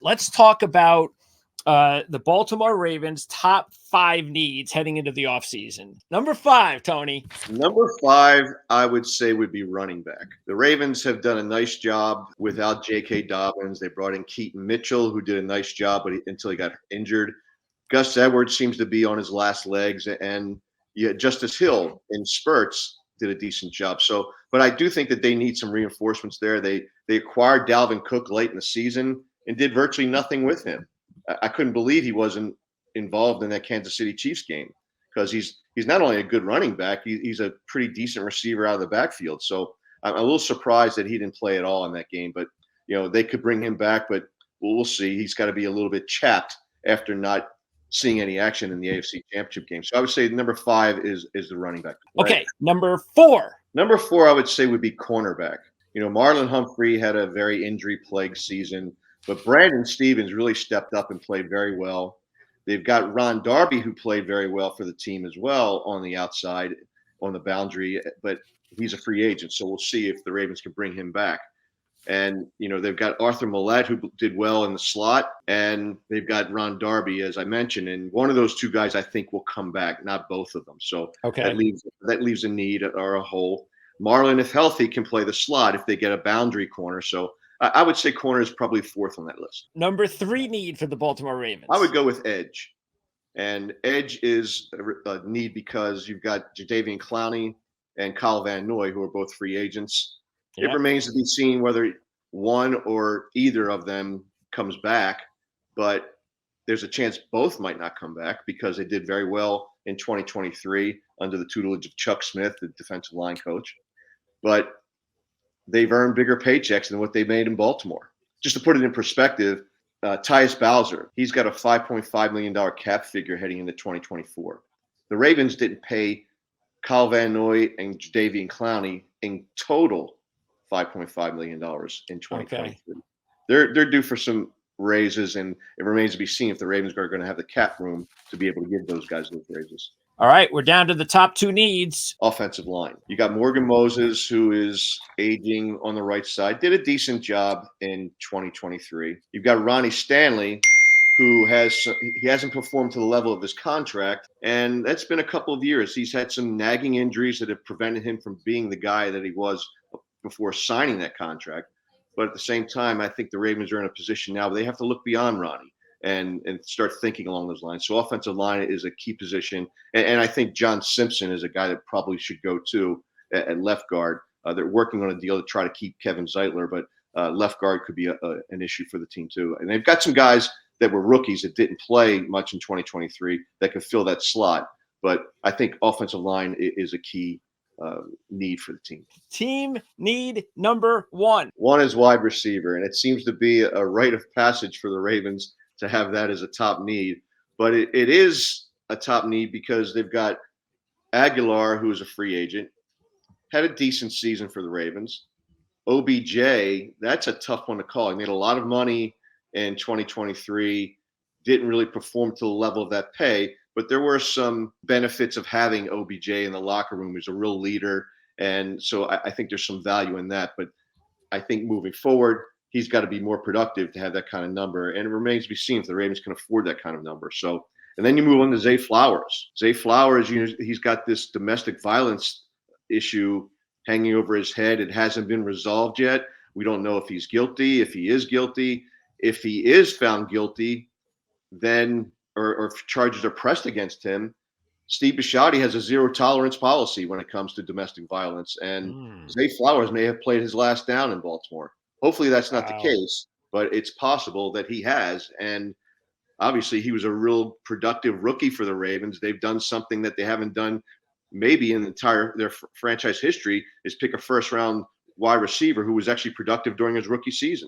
Let's talk about the Baltimore Ravens' top 5 needs heading into the offseason. Number 5, Tony. Number 5, I would say, would be running back. The Ravens have done a nice job without J.K. Dobbins. They brought in Keaton Mitchell, who did a nice job until he got injured. Gus Edwards seems to be on his last legs, and Justice Hill in spurts did a decent job. So, but I do think that they need some reinforcements there. They acquired Dalvin Cook late in the season and did virtually nothing with him. I couldn't believe he wasn't involved in that Kansas City Chiefs game, because he's not only a good running back, he's a pretty decent receiver out of the backfield. So I'm a little surprised that he didn't play at all in that game. But they could bring him back, but we'll see. He's got to be a little bit chapped after not seeing any action in the AFC Championship game. So I would say number 5 is the running back. Right? Okay, number 4. Number 4, I would say, would be cornerback. Marlon Humphrey had a very injury-plagued season, but Brandon Stevens really stepped up and played very well. They've got Ron Darby, who played very well for the team as well on the outside, on the boundary, but he's a free agent, so we'll see if the Ravens can bring him back. And, they've got Arthur Millette, who did well in the slot, and they've got Ron Darby, as I mentioned. And one of those two guys, I think, will come back, not both of them. So that leaves a need or a hole. Marlon, if healthy, can play the slot if they get a boundary corner. So I would say corner is probably 4th on that list. Number 3 need for the Baltimore Ravens. I would go with edge. And edge is a need because you've got Jadeveon Clowney and Kyle Van Noy, who are both free agents. It remains to be seen whether one or either of them comes back, but there's a chance both might not come back because they did very well in 2023 under the tutelage of Chuck Smith, the defensive line coach. But they've earned bigger paychecks than what they made in Baltimore. Just to put it in perspective, Tyus Bowser, he's got a $5.5 million cap figure heading into 2024. The Ravens didn't pay Kyle Van Noy and Jadeveon Clowney in total $5.5 million in 2023. Okay. They're due for some raises, and it remains to be seen if the Ravens are going to have the cap room to be able to give those guys those raises. All right, we're down to the top 2 needs. Offensive line. You got Morgan Moses, who is aging on the right side, did a decent job in 2023. You've got Ronnie Stanley, who hasn't performed to the level of his contract, and that's been a couple of years. He's had some nagging injuries that have prevented him from being the guy that he was before signing that contract. But at the same time, I think the Ravens are in a position now where they have to look beyond Ronnie and start thinking along those lines. So offensive line is a key position. And I think John Simpson is a guy that probably should go too at left guard. They're working on a deal to try to keep Kevin Zeitler, but left guard could be an issue for the team too. And they've got some guys that were rookies that didn't play much in 2023 that could fill that slot. But I think offensive line is a key need for the team. Team need number 1. One is wide receiver, and it seems to be a rite of passage for the Ravens to have that as a top need. But it is a top need because they've got Aguilar, who is a free agent, had a decent season for the Ravens. OBJ, that's a tough one to call. He made a lot of money in 2023, didn't really perform to the level of that pay. But there were some benefits of having OBJ in the locker room. He's a real leader. And so I think there's some value in that. But I think moving forward, he's got to be more productive to have that kind of number. And it remains to be seen if the Ravens can afford that kind of number. So, and then you move on to Zay Flowers. Zay Flowers, he's got this domestic violence issue hanging over his head. It hasn't been resolved yet. We don't know if he's guilty, if he is guilty. If he is found guilty, then or if charges are pressed against him, Steve Bisciotti has a zero tolerance policy when it comes to domestic violence. And Zay Flowers may have played his last down in Baltimore. Hopefully that's not the case, but it's possible that he has. And obviously he was a real productive rookie for the Ravens. They've done something that they haven't done maybe in their franchise history, is pick a first-round wide receiver who was actually productive during his rookie season.